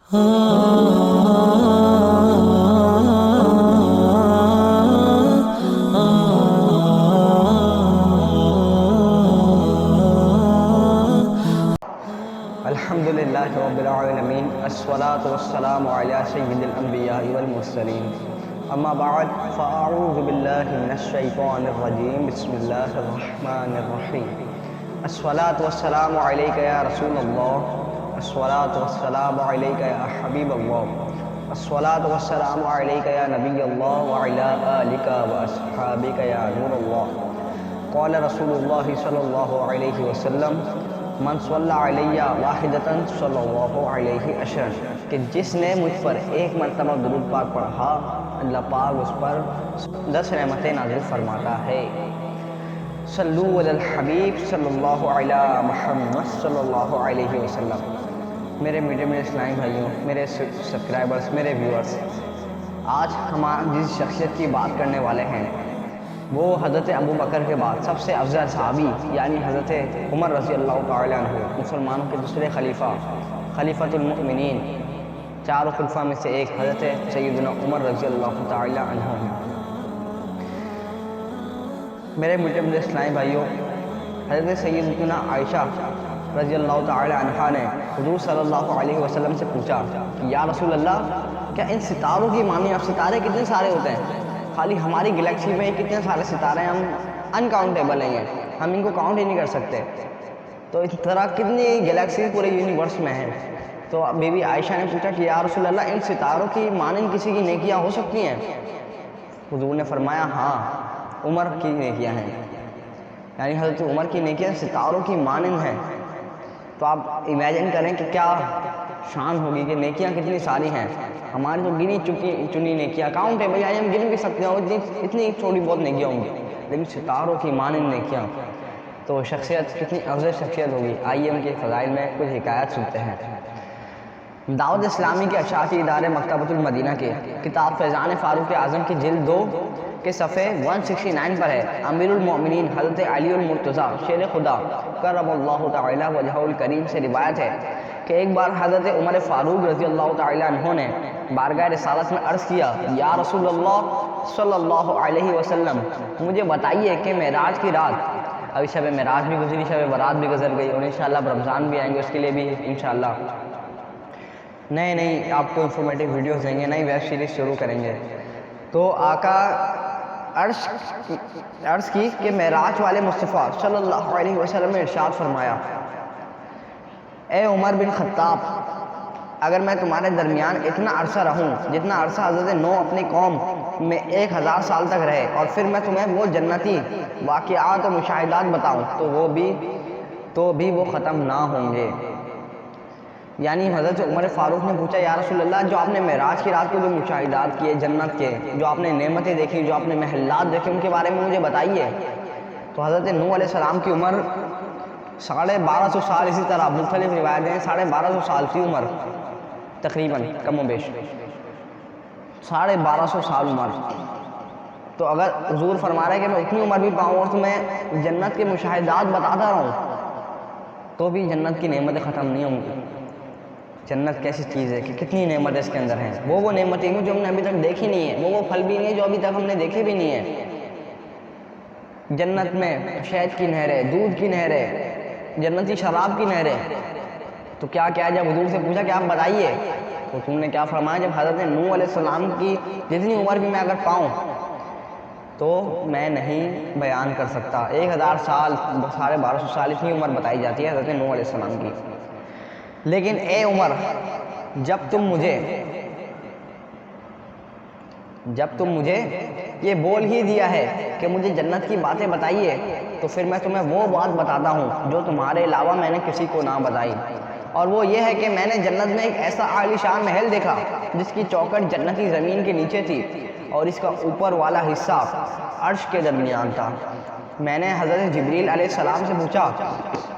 الحمدللہ رب العالمین الصلاۃ والسلام علی سید الانبیاء والمرسلین اما بعد فاعوذ باللہ من الشیطان الرجیم بسم اللہ الرحمن الرحیم الصلاۃ والسلام علیک یا رسول اللہ الصلاۃ والسلام علیک یا حبیب اللہ الصلاۃ والسلام علیک یا نبی اللہ وعلی آلک واصحابک یا نور اللہ قال رسول اللہ صلی اللہ علیہ وسلم من صلی علیہ واحدتاً صلی اللہ علیہ عشرا، کہ جس نے مجھ پر ایک مرتبہ درود پاک پڑھا اللہ پاک اس پر 10 رحمتیں نازل فرماتا ہے۔ صلو علی الحبیب صلی اللہ علی محمد صلی اللہ علیہ وسلم۔ میرے میٹھے اسلامی بھائیوں، میرے سبسکرائبرز، میرے ویورز، آج ہم جس شخصیت کی بات کرنے والے ہیں وہ حضرت ابو بکر کے بعد سب سے افضل صحابی یعنی حضرت عمر رضی اللہ تعالیٰ عنہ، مسلمانوں کے دوسرے خلیفہ، خلیفۃ المؤمنین، چاروں خلفاء میں سے ایک حضرت سیدنا عمر رضی اللہ تعالیٰ عنہ ہیں۔ میرے میٹھے اسلامی بھائیوں، حضرت سیدنا عائشہ رضی اللہ تعالیٰ عنہ نے حضور صلی اللہ علیہ وسلم سے پوچھا کہ یا رسول اللہ، کیا ان ستاروں کی معنی؟ اب ستارے کتنے سارے ہوتے ہیں؟ خالی ہماری گلیکسی میں کتنے سارے ستارے ہیں، ہم انکاؤنٹیبل ہیں، ہم ان کو کاؤنٹ ہی نہیں کر سکتے۔ تو اس طرح کتنی گلیکسیز پورے یونیورس میں ہیں۔ تو بی بی عائشہ نے پوچھا کہ یا رسول اللہ، ان ستاروں کی مانند کسی کی نیکیاں ہو سکتی ہیں؟ حضور نے فرمایا ہاں، عمر کی نیکیاں ہیں، یعنی حضرت عمر کی نیکیاں ستاروں کی مانند ہیں۔ تو آپ امیجن کریں کہ کیا شان ہوگی کہ نیکیاں کتنی ساری ہیں۔ ہماری تو گنی چنی نیکیاں کاؤنٹیبل، یعنی ہم گن بھی سکتے ہیں، اتنی تھوڑی بہت نیکیاں ہوں گی، لیکن ستاروں کی مانند نیکیاں، تو شخصیت کتنی افضل شخصیت ہوگی۔ آئیے ان کے فضائل میں کچھ حکایات سنتے ہیں۔ دعوت اسلامی کے اشاعتی ادارے مکتبۃ المدینہ کے کتاب فیضان فاروق اعظم کی جلد 2 کے صفحے 169 پر ہے، امیر المؤمنین حضرت علی المرتضیٰ شیر خدا کرم اللہ تعالی وجہہ الکریم سے روایت ہے کہ ایک بار حضرت عمر فاروق رضی اللہ تعالی عنہ نے بارگاہ رسالت میں عرض کیا، یا رسول اللہ صلی اللہ علیہ وسلم، مجھے بتائیے کہ معراج کی رات، ابھی شب معراج بھی گزری، شب برات بھی گزر گئی، اور انشاءاللہ رمضان بھی آئیں گے، اس کے لیے بھی انشاءاللہ نئے آپ کو انفارمیٹیو ویڈیوز دیں گے، نئی ویب سیریز شروع کریں گے۔ تو آقا عرض کی کہ معراج والے مصطفیٰ صلی اللہ علیہ وسلم نے ارشاد فرمایا، اے عمر بن خطاب، اگر میں تمہارے درمیان اتنا عرصہ رہوں جتنا عرصہ حضرت نوح اپنی قوم میں 1000 سال تک رہے، اور پھر میں تمہیں وہ جنتی واقعات و مشاہدات بتاؤں تو بھی وہ ختم نہ ہوں گے۔ یعنی حضرت عمر فاروق نے پوچھا، یا رسول اللہ، جو آپ نے معراج کی رات کو جو مشاہدات کیے جنت کے، جو آپ نے نعمتیں دیکھی، جو آپ نے محلات دیکھے، ان کے بارے میں مجھے بتائیے۔ تو حضرت نوح علیہ السلام کی عمر 1250 سال، اسی طرح مختلف روایتیں ہیں 1250 سال کی عمر، تقریباً کم و بیش 1250 سال عمر۔ تو اگر حضور فرما رہے ہیں کہ میں اتنی عمر بھی پاؤں اور تمہیں جنت کے مشاہدات بتاتا رہوں، تو بھی جنت کی نعمتیں ختم نہیں ہوں گی۔ جنت کیسی چیز ہے کہ کتنی نعمتیں اس کے اندر ہیں، وہ نعمتیں جو ہم نے ابھی تک دیکھی نہیں ہیں، وہ پھل بھی نہیں ہیں جو ابھی تک ہم نے دیکھے بھی نہیں ہیں۔ جنت میں شہد کی نہریں، دودھ کی نہریں، جنتی شراب کی نہریں۔ تو کیا جب حضور سے پوچھا کہ آپ بتائیے، تو تم نے کیا فرمایا، جب حضرت نوح علیہ السلام کی جتنی عمر بھی میں اگر پاؤں تو میں نہیں بیان کر سکتا۔ 1000 سال، 1250 سال اتنی عمر بتائی جاتی ہے حضرت نوح علیہ السلام کی۔ لیکن اے عمر، جب تم مجھے یہ بول ہی دیا ہے کہ مجھے جنت کی باتیں بتائیے، تو پھر میں تمہیں وہ بات بتاتا ہوں جو تمہارے علاوہ میں نے کسی کو نہ بتائی، اور وہ یہ ہے کہ میں نے جنت میں ایک ایسا عالی شان محل دیکھا جس کی چوکھٹ جنتی زمین کے نیچے تھی، اور اس کا اوپر والا حصہ عرش کے درمیان تھا۔ میں نے حضرت جبریل علیہ السلام سے پوچھا،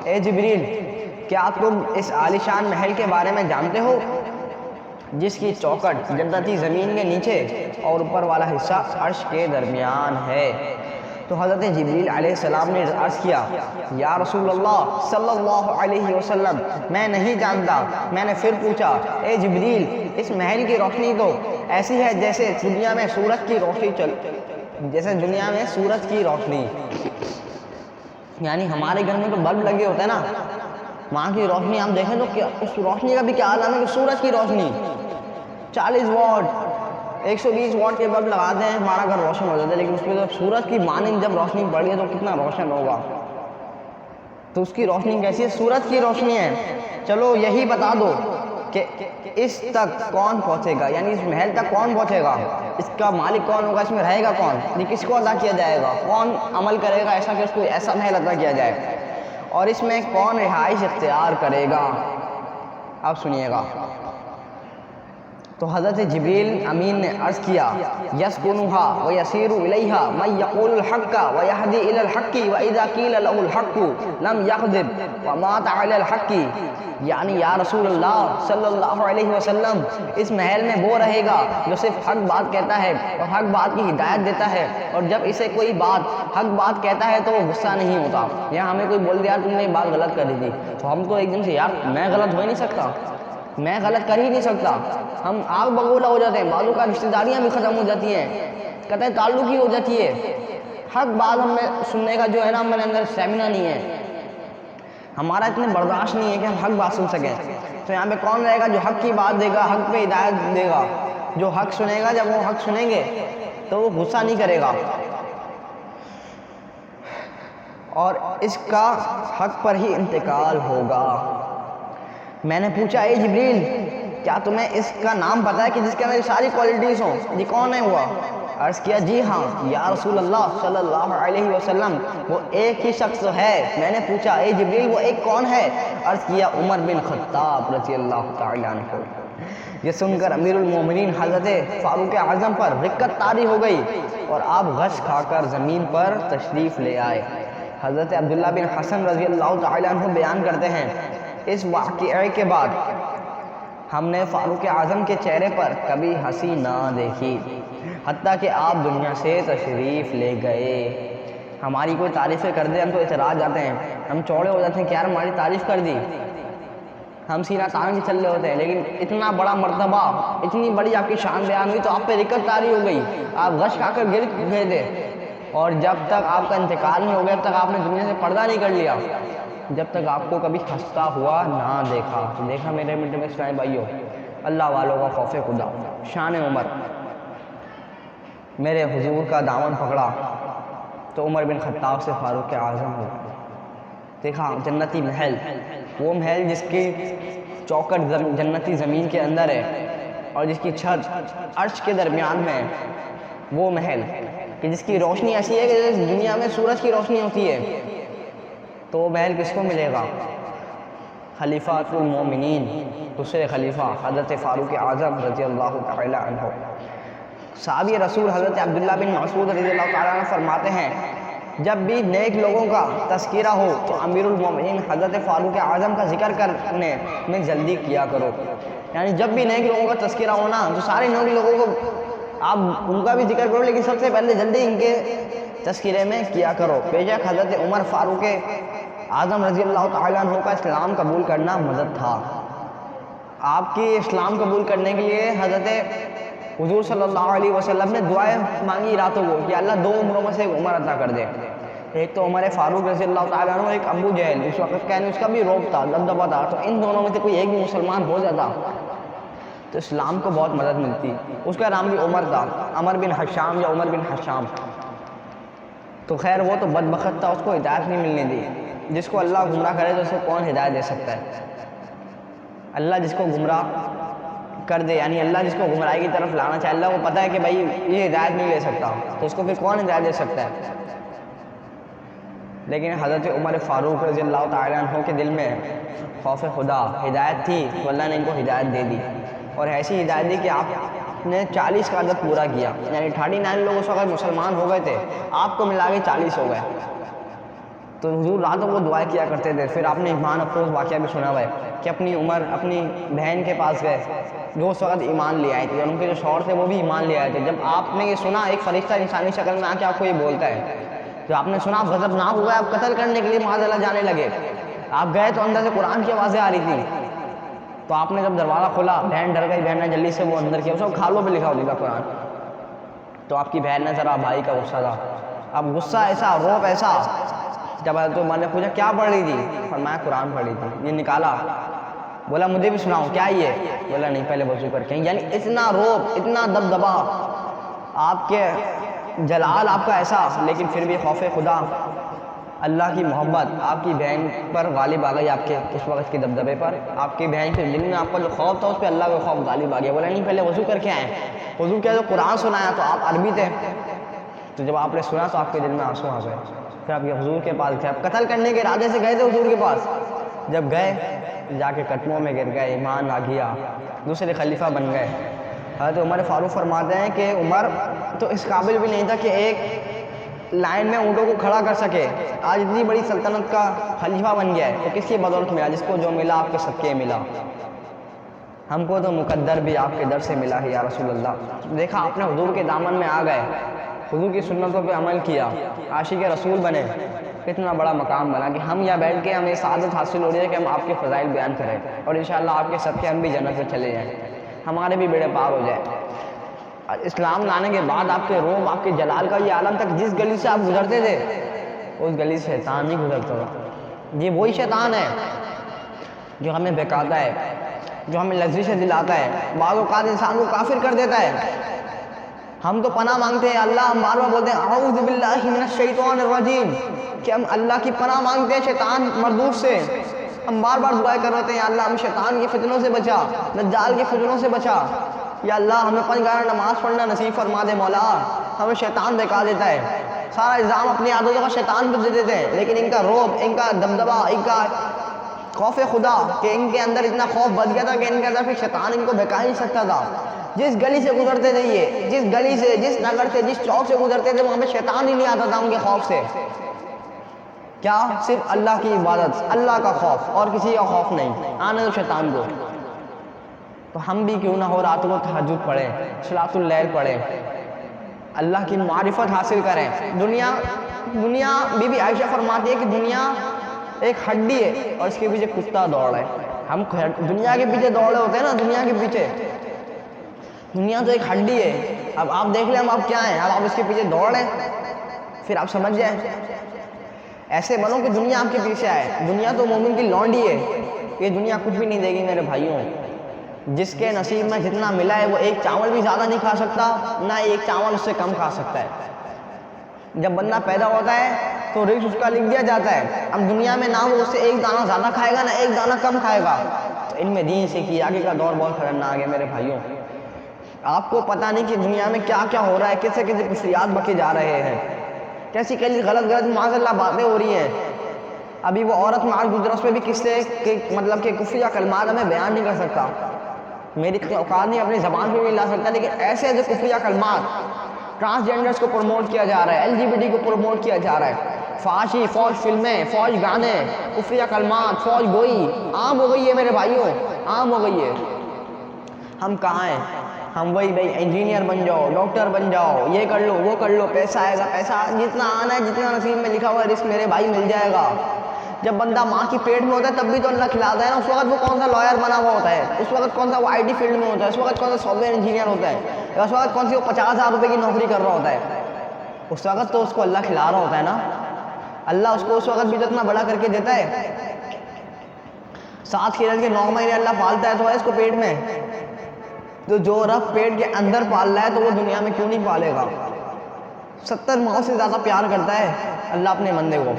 اے جبریل، کیا تم اس عالیشان محل کے بارے میں جانتے ہو جس کی چوکھٹ جنتی زمین کے نیچے اور اوپر والا حصہ عرش کے درمیان ہے؟ تو حضرت جبریل علیہ السلام نے عرض کیا یا رسول اللہ صلی اللہ علیہ وسلم میں نہیں جانتا. میں نے پھر پوچھا اے جبریل اس محل کی روشنی تو ایسی ہے جیسے دنیا میں سورج کی روشنی یعنی ہمارے گھر میں تو بلب لگے ہوتے ہیں نا, وہاں کی روشنی آپ دیکھیں تو اس روشنی کا بھی کیا عالم ہے کہ سورج کی روشنی 40 واٹ 120 واٹ کے بلب لگاتے ہیں ہمارا گھر روشن ہو جاتا ہے, لیکن اس پہ جب سورج کی مانند جب روشنی پڑی ہے تو کتنا روشن ہوگا. تو اس کی روشنی کیسی ہے؟ سورج کی روشنی ہے. چلو یہی بتا دو کہ اس تک کون پہنچے گا, یعنی اس محل تک کون پہنچے گا, اس کا مالک کون ہوگا, اس میں رہے گا کون, یہ کس کو عطا کیا جائے گا, کون عمل کرے گا ایسا کہ اس کو ایسا محل عطا کیا جائے, اور اس میں کون رہائش اختیار کرے گا. اب سنیے گا. تو حضرت جبریل امین نے عرض کیا یسکنھا ویسیر الیہا من یقول الحق ویہدی الی الحق واذا قیل له الحق لم یکذب ومات علی الحق. یعنی یا رسول اللہ صلی اللہ علیہ وسلم اس محل میں وہ رہے گا جو صرف حق بات کہتا ہے اور حق بات کی ہدایت دیتا ہے, اور جب اسے کوئی بات حق بات کہتا ہے تو وہ غصہ نہیں ہوتا. یہاں ہمیں کوئی بول دیا تم نے یہ بات غلط کر دی تھی تو ہم تو ایک دم سے یار میں غلط ہو ہی نہیں سکتا, میں غلط کر ہی نہیں سکتا, ہم آگ بگولا ہو جاتے ہیں. بعضوں کا رشتہ داریاں بھی ختم ہو جاتی ہیں, قطع تعلق ہی ہو جاتی ہے. حق بات ہمیں سننے کا جو ہے نا ہمارے اندر اسٹیمنا نہیں ہے, ہمارا اتنے برداشت نہیں ہے کہ ہم حق بات سن سکیں. تو یہاں پہ کون رہے گا جو حق کی بات دے گا, حق پہ ہدایت دے گا, جو حق سنے گا. جب وہ حق سنیں گے تو وہ غصہ نہیں کرے گا اور اس کا حق پر ہی انتقال ہوگا. میں نے پوچھا اے جبریل کیا تمہیں اس کا نام پتا ہے کہ جس کے اندر ساری کوالٹیز ہوں, یہ کون ہے ہوا؟ عرض کیا جی ہاں یا رسول اللہ صلی اللہ علیہ وسلم وہ ایک ہی شخص ہے. میں نے پوچھا اے جبریل وہ ایک کون ہے؟ عرض کیا عمر بن خطاب رضی اللہ تعالی عنہ. یہ سن کر امیر المومنین حضرت فاروق اعظم پر رقت طاری ہو گئی اور آپ غش کھا کر زمین پر تشریف لے آئے. حضرت عبداللہ بن حسن رضی اللہ تعالی عنہ بیان کرتے ہیں اس واقعے کے بعد ہم نے فاروق اعظم کے چہرے پر کبھی ہنسی نہ دیکھی حتیٰ کہ آپ دنیا سے تشریف لے گئے. ہماری کوئی تعریفیں کر دے ہم تو اعتراض جاتے ہیں, ہم چوڑے ہو جاتے ہیں کہ یار ہماری تعریف کر دی, ہم سینہ تان کے چل رہے ہوتے ہیں. لیکن اتنا بڑا مرتبہ, اتنی بڑی آپ کی شان بیان ہوئی تو آپ پہ رقت طاری ہو گئی, آپ غش کھا کر گر گئے تھے, اور جب تک آپ کا انتقال نہیں ہو گیا تب تک آپ نے دنیا سے پردہ نہیں کر لیا, جب تک آپ کو کبھی ہنستا ہوا نہ دیکھا. میرے منٹ میں اسلام بھائیو, اللہ والوں کا خوف خدا, شان عمر. میرے حضور کا دامن پکڑا تو عمر بن خطاب سے فاروق اعظم ہو. دیکھا جنتی محل, وہ محل جس کی چوکٹ جنتی زمین کے اندر ہے اور جس کی چھت عرش کے درمیان میں, وہ محل کہ جس کی روشنی ایسی ہے کہ دنیا میں سورج کی روشنی ہوتی ہے. تو وہ محل کس کو ملے گا؟ خلیفۃ المومنین دوسرے خلیفہ حضرت فاروق اعظم رضی اللہ تعالی عنہ. صحابی رسول حضرت عبداللہ بن مسعود رضی اللہ تعالی عنہ فرماتے ہیں جب بھی نیک لوگوں کا تذکرہ ہو تو امیر المومنین حضرت فاروق اعظم کا ذکر کرنے میں جلدی کیا کرو. یعنی جب بھی نیک لوگوں کا تذکرہ ہونا تو سارے نیک لوگوں کو آپ ان کا بھی ذکر کرو, لیکن سب سے پہلے جلدی ان کے تذکرے میں کیا کرو. بے شک حضرت عمر فاروق اعظم رضی اللہ تعالیٰ عنہ کا اسلام قبول کرنا مدد تھا. آپ کی اسلام قبول کرنے کے لیے حضرت حضور صلی اللہ علیہ وسلم نے دعائیں مانگی راتوں کو کہ اللہ 2 عمروں میں سے ایک عمر عطا کر دے. ایک تو عمر فاروق رضی اللہ تعالیٰ عنہ, ایک ابو جہل, اس وقت کہنے اس کا بھی روب تھا, دبدبہ تھا. تو ان دونوں میں سے کوئی ایک بھی مسلمان ہو جاتا تو اسلام کو بہت مدد ملتی. اس کا نام بھی عمر تھا, عمر بن حشام یا عمر بن حشام. تو خیر وہ تو بدبخت تھا, اس کو ہدایت نہیں ملنے دی. جس کو اللہ گمراہ کرے تو اس کو کون ہدایت دے سکتا ہے؟ اللہ جس کو گمراہ کر دے, یعنی اللہ جس کو گمراہی کی طرف لانا چاہے, اللہ کو پتہ ہے کہ بھائی یہ ہدایت نہیں لے سکتا, تو اس کو پھر کون ہدایت دے سکتا ہے؟ لیکن حضرت عمر فاروق رضی اللہ تعالیٰ عنہ کے دل میں خوف خدا, ہدایت تھی تو اللہ نے ان کو ہدایت دے دی, اور ایسی ہدایت دی کہ آپ نے 40 کا عدد پورا کیا. یعنی 39 لوگ اس وقت مسلمان ہو گئے تھے, آپ کو ملا کے 40 ہو گئے. تو حضور راتوں کو دعائیں کیا کرتے تھے. پھر آپ نے ایمان افروز واقعہ بھی سنا ہوا ہے کہ اپنی عمر اپنی بہن کے پاس گئے جو اس وقت ایمان لے آئے تھے, اور ان کے جو شوہر تھے وہ بھی ایمان لے آئے تھے. جب آپ نے یہ سنا, ایک فرشتہ انسانی شکل میں آ کے آپ کو یہ بولتا ہے تو آپ نے سنا آپ غضبناک ہو گئے, آپ قتل کرنے کے لیے معاذ اللہ جانے لگے. آپ گئے تو اندر سے قرآن کی آوازیں آ رہی تھیں, تو آپ نے جب دروازہ کھولا, بہن ڈر گئی, بہن نے جلدی سے وہ اندر کیا, اس کو کھالوں پہ لکھا ہوتا قرآن. تو آپ کی بہن نے ذرا بھائی کا غصہ تھا, اب غصہ ایسا, روب ایسا. جب تو میں نے پوچھا کیا پڑھ رہی تھی, فرمایا قرآن پڑھ رہی تھی. یہ نکالا, بولا مجھے بھی سناؤ کیا یہ, بولا نہیں پہلے وضو کر کے. یعنی اتنا روب, اتنا دبدبا, آپ کے جلال آپ کا ایسا, لیکن پھر بھی خوف خدا, اللہ کی محبت آپ کی بہن پر غالب آ گئی, آپ کے اس وقت کے دبدبے پر. آپ کی بہن کے دل میں آپ کا جو خوف تھا اس پہ اللہ کا خوف غالب آ گیا. بولا نہیں پہلے وضو کر کے آئے, وضو کیا, جو قرآن سنایا, تو آپ عربی تھے, تو جب آپ نے سنا تو آپ کے دل میں آنسو آ گئے. پھر آپ یہ حضور کے پاس گئے, آپ قتل کرنے کے ارادے سے گئے تھے حضور کے پاس. جب گئے جا کے قدموں میں گر گئے, ایمان آ گیا, دوسرے خلیفہ بن گئے. حضرت عمر فاروق فرماتے ہیں کہ عمر تو اس قابل بھی نہیں تھا کہ ایک لائن میں اونٹوں کو کھڑا کر سکے, آج اتنی بڑی سلطنت کا خلیفہ بن گیا ہے. تو کس کی بدولت ملا, جس کو جو ملا آپ کے صدقے ملا. ہم کو تو مقدر بھی آپ کے در سے ملا ہے یا رسول اللہ. دیکھا آپ نے حضور کے دامن میں آ گئے, حضور کی سنتوں پہ عمل کیا, عاشق رسول بنے, کتنا بڑا مقام بنا کہ ہم یہاں بیٹھ کے ہمیں سعادت حاصل ہو رہی ہے کہ ہم آپ کے فضائل بیان کریں, اور انشاءاللہ آپ کے صدقے ہم بھی جنت میں چلے جائیں, ہمارے بھی بیڑے پار ہو جائے. اسلام لانے کے بعد آپ کے روم, آپ کے جلال کا یہ عالم تک, جس گلی سے آپ گزرتے تھے اس گلی سے شیطان نہیں گزرتا تھا. یہ وہی شیطان ہے جو ہمیں بہکاتا ہے, جو ہمیں لذیذ دلاتا ہے, بعض اوقات انسان کو کافر کر دیتا ہے. ہم تو پناہ مانگتے ہیں اللہ, ہم بار بار بولتے ہیں اعوذ باللہ من الشیطان الرجیم, کہ ہم اللہ کی پناہ مانگتے ہیں شیطان مردود سے. ہم بار بار دعائیں کر رہے ہیں, یا اللہ ہم شیطان کی فتنوں سے بچا, دجال کے فتنوں سے بچا, یا اللہ ہمیں 5 گھنٹہ نماز پڑھنا نصیب فرما دے مولا. ہمیں شیطان بہکا دیتا ہے, سارا الزام اپنی عادتوں کا شیطان پہ دے دیتے ہیں. لیکن ان کا روب, ان کا دبدبا, ان کا خوف خدا, کہ ان کے اندر اتنا خوف بچ گیا تھا کہ ان کے اندر پھر شیطان ان کو بہکا نہیں سکتا تھا. جس گلی سے گزرتے تھے, یہ جس گلی سے, جس نگر سے, جس چوک سے گزرتے تھے, وہاں پہ شیطان ہی نہیں آتا تھا ان کے خوف سے. کیا, صرف اللہ کی عبادت, اللہ کا خوف, اور کسی کا خوف نہیں. آنے دو شیطان کو. تو ہم بھی کیوں نہ ہو راتوں کو تہجد پڑھیں, صلاۃ اللیل پڑھیں, اللہ کی معرفت حاصل کریں. دنیا بی بی عائشہ فرماتی ہے کہ دنیا ایک ہڈی ہے اور اس کے پیچھے کتا دوڑ ہے. ہم دنیا کے پیچھے دوڑے ہوتے ہیں نا, دنیا کے پیچھے, دنیا تو ایک ہڈی ہے. اب آپ دیکھ لیں ہم آپ کیا ہیں, اب آپ اس کے پیچھے دوڑ رہے ہیں, پھر آپ سمجھ جائیں. ایسے بنو کہ دنیا آپ کے پیچھے آئے. دنیا تو مومن کی لونڈی ہے, یہ دنیا کچھ بھی نہیں دے گی میرے بھائیوں. جس کے نصیب میں جتنا ملا ہے وہ ایک چاول بھی زیادہ نہیں کھا سکتا, نہ ایک چاول اس سے کم کھا سکتا ہے. جب بندہ پیدا ہوتا ہے تو رزق اس کا لکھ دیا جاتا ہے. اب دنیا میں نہ وہ اس سے ایک دانہ زیادہ کھائے گا, نہ ایک دانہ کم کھائے گا. تو ان میں دین سیکھیے, آگے کا دور بہت خطرناک ہے میرے بھائیوں. آپ کو پتہ نہیں کہ دنیا میں کیا کیا ہو رہا ہے, کیسے کیسے کفریات بکے جا رہے ہیں, کیسی کیسی غلط معاذ اللہ باتیں ہو رہی ہیں. ابھی وہ عورت مار گزرا, اس پہ بھی قصے کہ مطلب کہ کفری یا کلمات ہمیں بیان نہیں کر سکتا, میری اوقات نہیں, اپنی زبان پہ بھی لا سکتا. لیکن ایسے ایسے کفری یا کلمات, ٹرانسجینڈرز کو پروموٹ کیا جا رہا ہے, LGBT کو پروموٹ کیا جا رہا ہے, فحاشی, فوج فلمیں, فوج گانے, کفری یا کلمات, فوج گوئی عام ہو گئی ہے میرے بھائیوں, عام ہو گئی ہے. ہم کہاں ہیں, ہم وہی بھائی انجینئر بن جاؤ, ڈاکٹر بن جاؤ, یہ کر لو, وہ کر لو, پیسہ آئے گا, پیسہ جتنا آنا ہے, جتنا نصیب میں لکھا ہوا ہے رزق میرے بھائی مل جائے گا. جب بندہ ماں کی پیٹ میں ہوتا ہے تب بھی تو اللہ کھلاتا ہے نا. اس وقت وہ کون سا لائر بنا ہوا ہوتا ہے, اس وقت کون سا وہ IT فیلڈ میں ہوتا ہے, اس وقت کون سا سافٹ ویئر انجینئر ہوتا ہے, اس وقت کون سی وہ 50,000 روپے کی نوکری کر رہا ہوتا ہے. اس وقت تو اس کو اللہ کھلا رہا ہوتا ہے نا. اللہ اس کو اس وقت بھی اتنا بڑا کر کے دیتا ہے. 7 کے 9 مہینے اللہ پالتا ہے تو ہے اس کو پیٹ میں. تو جو رب پیٹ کے اندر پال رہا ہے تو وہ دنیا میں کیوں نہیں پالے گا. 70 ماؤں سے زیادہ پیار کرتا ہے اللہ اپنے بندے کو.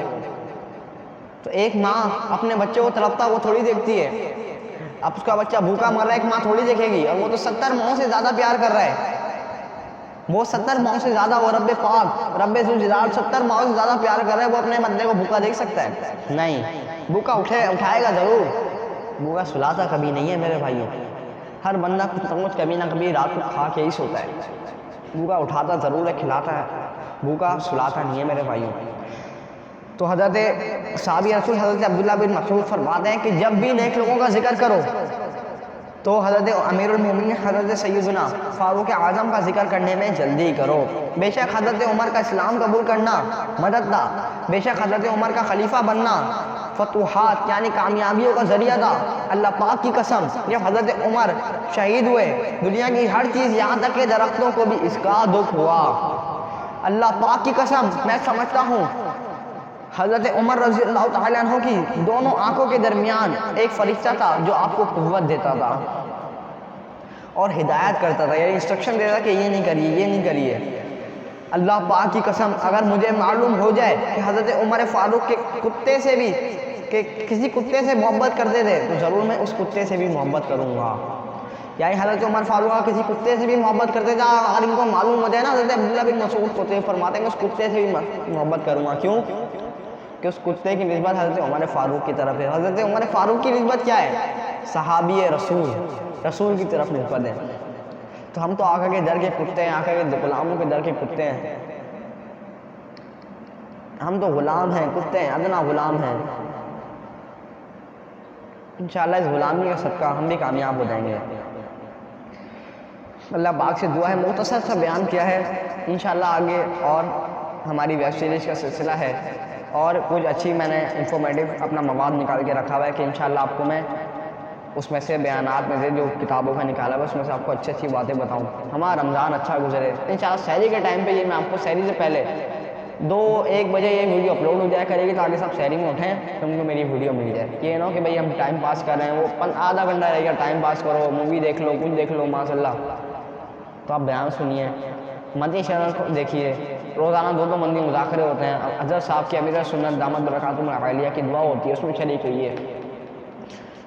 تو ایک ماں اپنے بچے کو تڑپتا وہ تھوڑی دیکھتی ہے. اب اس کا بچہ بھوکا مر رہا ہے, ایک ماں تھوڑی دیکھے گی, اور وہ تو 70 ماؤں سے زیادہ پیار کر رہا ہے. وہ 70 ماؤں سے زیادہ, وہ رب پاک, رب ذوالجلال 70 ماؤں سے زیادہ پیار کر رہا ہے. وہ اپنے بندے کو بھوکا دیکھ سکتا ہے؟ نہیں. بھوکا اٹھائے گا ضرور, بھوکا سلاتا کبھی نہیں ہے میرے بھائیوں. ہر بندہ کچھ نہ کچھ کبھی نہ کبھی رات کو کھا کے ہی سوتا ہے. بھوکا اٹھاتا ضرور ہے, کھلاتا ہے, بھوکا سلاتا نہیں ہے میرے بھائیوں. تو حضرت صحابی رسول حضرت عبداللہ بن مسعود فرماتے ہیں کہ جب بھی نیک لوگوں کا ذکر کرو تو حضرت امیر المومنین حضرت سیدنا فاروق اعظم کا ذکر کرنے میں جلدی کرو۔ بے شک حضرت عمر کا اسلام قبول کرنا مدد تھا، بے شک حضرت عمر کا خلیفہ بننا فتوحات یعنی کامیابیوں کا ذریعہ تھا۔ اللہ پاک کی قسم جب حضرت عمر شہید ہوئے دنیا کی ہر چیز یہاں تک کہ درختوں کو بھی اس کا دکھ ہوا۔ اللہ پاک کی قسم میں سمجھتا ہوں حضرت عمر رضی اللہ تعالیٰ عنہ کی دونوں آنکھوں کے درمیان ایک فرشتہ تھا جو آپ کو قوت دیتا تھا اور ہدایت کرتا تھا، یعنی انسٹرکشن دیتا کہ یہ نہیں کریے، یہ نہیں کریے۔ اللہ پاک کی قسم اگر مجھے معلوم ہو جائے کہ حضرت عمر فاروق کے کتے سے بھی کہ کسی کتے سے محبت کرتے تھے تو ضرور میں اس کتے سے بھی محبت کروں گا۔ یعنی حضرت عمر فاروق کسی کتے سے بھی محبت کرتے تھے، اگر ان کو معلوم ہو جائے نا حضرت عبداللہ بن مسعود کتے فرماتے ہیں کہ اس کتے سے بھی محبت کروں گا۔ کیوں؟ کہ اس کتے کی نسبت حضرت عمر فاروق کی طرف ہے۔ حضرت عمر فاروق کی نسبت کیا ہے؟ صحابی رسول کی طرف نسبت ہے۔ تو ہم تو آقا کے در کے کتے ہیں، آقا کے غلاموں کے در کے کتے ہیں، ہم تو غلام ہیں، کتے ہیں، ادنا غلام ہیں۔ انشاءاللہ اس غلامی کا صدقہ ہم بھی کامیاب ہو جائیں گے۔ اللہ پاک سے دعا ہے، مختصر سا بیان کیا ہے، انشاءاللہ آگے اور ہماری ویب سیریز کا سلسلہ ہے اور کچھ اچھی میں نے انفارمیٹیو اپنا مواد نکال کے رکھا ہوا ہے کہ انشاءاللہ آپ کو میں اس میں سے بیانات میں سے جو کتابوں کا نکالا ہوا اس میں سے آپ کو اچھی اچھی باتیں بتاؤں، ہمارا رمضان اچھا گزرے۔ انشاءاللہ سحری کے ٹائم پہ یہ میں آپ کو سحری سے پہلے 2-1 بجے یہ ویڈیو اپلوڈ ہو جایا کرے گی تاکہ سب سحری میں اٹھیں تو ان کو میری ویڈیو مل جائے۔ یہ نہ ہو کہ بھائی ہم ٹائم پاس کر رہے ہیں، وہ آدھا گھنٹہ رہے گا، ٹائم پاس کرو، مووی دیکھ لو، کچھ دیکھ لو، ماشاء اللہ۔ تو آپ بیان سنیے، مدنی چینل کو دیکھیے، روزانہ 2 مندی مذاکرے ہوتے ہیں، حضرت صاحب کی امیر سنت دامت برکاتہم العالیہ کی دعا ہوتی ہے، اس میں شریک ہوئیے۔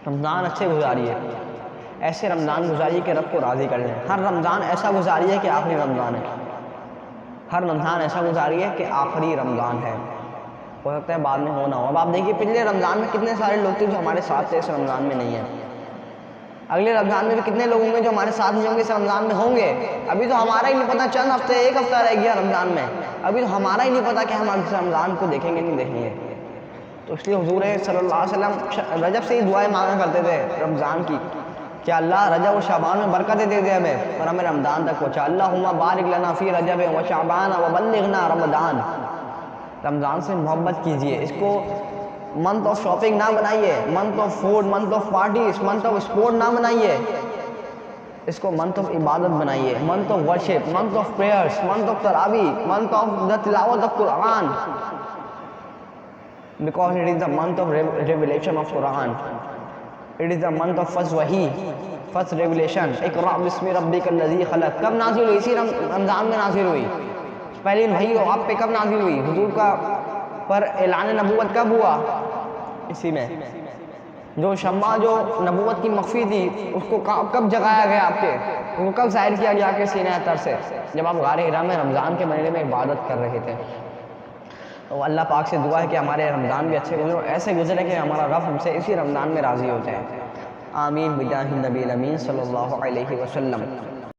رمضان اچھے گزاریے، ایسے رمضان گزاریے کہ رب کو راضی کر لیں۔ ہر رمضان ایسا گزاریے کہ آخری رمضان ہے، ہر رمضان ایسا گزاریے کہ آخری رمضان ہے، ہو سکتا ہے بعد میں ہو نہ ہو۔ اب آپ دیکھیے پچھلے رمضان میں کتنے سارے لوگ تھے جو ہمارے ساتھ تھے، اس رمضان میں نہیں ہیں۔ اگلے رمضان میں بھی کتنے لوگ ہوں گے جو ہمارے ساتھ نہیں ہوں گے، اس رمضان میں ہوں گے۔ ابھی تو ہمارا ہی نہیں پتہ، چند ہفتے، 1 ہفتہ رہ گیا رمضان میں، ابھی تو ہمارا ہی نہیں پتہ کہ ہم اس رمضان کو دیکھیں گے نہیں دیکھیں گے۔ تو اس لیے حضور صلی اللہ علیہ وسلم رجب سے ہی دعائیں مانگا کرتے تھے رمضان کی کہ اللہ رجب و شعبان میں برکتیں دے دے ہمیں اور ہمیں رمضان تک پہنچا۔ اللہم بارک لنا فی رجب و شعبان و بلغنا رمضان۔ رمضان سے محبت کیجئے، اس کو منتھ آف شاپنگ نہ بنائیے، month of food, month of parties, month of sport نہ بنائیے، اس کو منتھ آف عبادت بنائیے، month of worship, month of prayers, month of تراویح، منتھ آف دا تلاوت of Quran, because it is the month of revelation of Quran. It is the month of first wahi, first revelation. اقرأ بسم ربک الذی خلق کب نازل ہوئی؟ اسی رمضان میں نازل ہوئی۔ پہلی وحی آپ پہ کب نازل ہوئی؟ حضور کا پر اعلان نبوت کب ہوا؟ اسی میں۔ جو شمع جو نبوت کی مخفی تھی اس کو کب جگایا گیا آپ کے؟ اس کو کب ظاہر کیا گیا کہ سینہ اطہر سے؟ جب آپ غار حرا میں رمضان کے مہینے میں عبادت کر رہے تھے۔ تو اللہ پاک سے دعا ہے کہ ہمارے رمضان بھی اچھے گزرے اور ایسے گزرے کہ ہمارا رب ہم سے اسی رمضان میں راضی ہو جائے۔ آمین بجاہ النبی الامین صلی اللہ علیہ وسلم۔